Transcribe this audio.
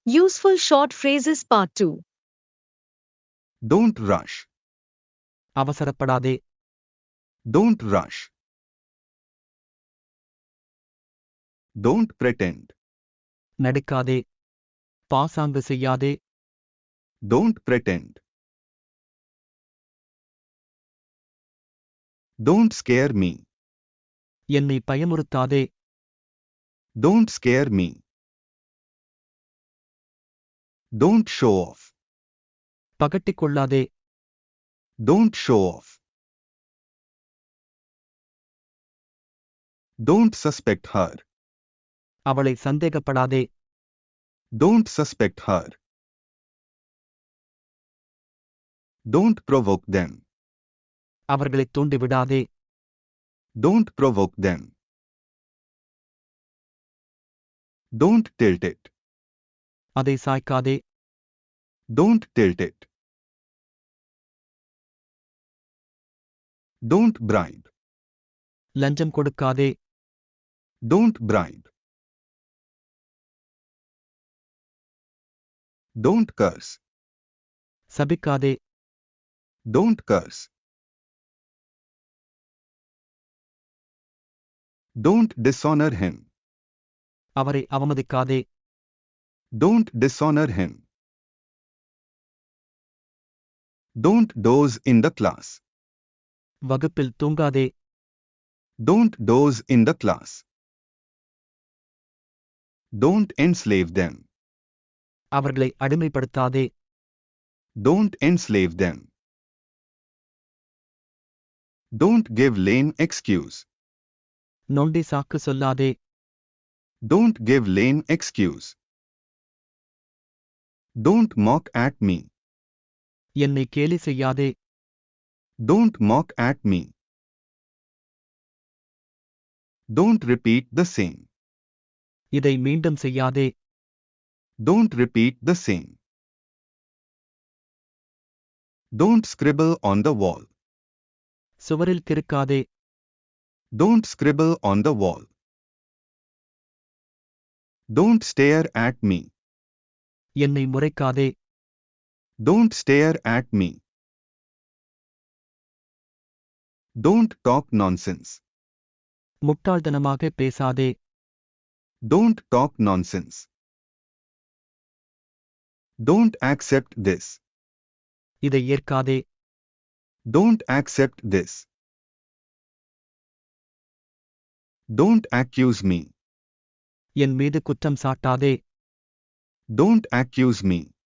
Useful short phrases part 2. Don't rush. அவசரப்படாதே. Don't rush. Don't pretend. நடிக்காதே. பாசாங்கு செய்யாதே. Don't pretend. Don't scare me. என்னை பயமுறுத்தாதே. Don't scare me. Don't show off. பகட்டிக் கொள்ளாதே. Don't show off. Don't suspect her. அவளை சந்தேகப்படாதே. Don't suspect her. Don't provoke them. அவர்களைத் தூண்டிவிடாதே. Don't provoke them. Don't tilt it. அதை சாய்க்காதே. Don't tilt it. Don't bribe. லஞ்சம் கொடுக்காதே. Don't bribe. Don't curse. சபிக்காதே. Don't curse. Don't dishonor him. அவரை அவமதிக்காதே. Don't dishonor him. Don't doze in the class. வகுப்பில் தூங்காதே. Don't doze in the class. Don't enslave them. அவர்களை அடிமைப்படுத்தாதே. Don't enslave them. Don't give lame excuse. நொண்டி சாக்கு சொல்லாதே. Don't give lame excuse. Don't mock at me. என்னை கேலி செய்யாதே. Don't mock at me. Don't repeat the same. இதை மீண்டும் செய்யாதே. Don't repeat the same. Don't scribble on the wall. சுவரில் கிறுக்காதே. Don't scribble on the wall. Don't stare at me. என்னை முறைக்காதே. Don't stare at me. Don't talk nonsense. முட்டாள்தனமாக பேசாதே. Don't talk nonsense. Don't accept this. இதை ஏற்காதே. Don't accept this. Don't accuse me. என் மீது குற்றம் சாட்டாதே. Don't accuse me.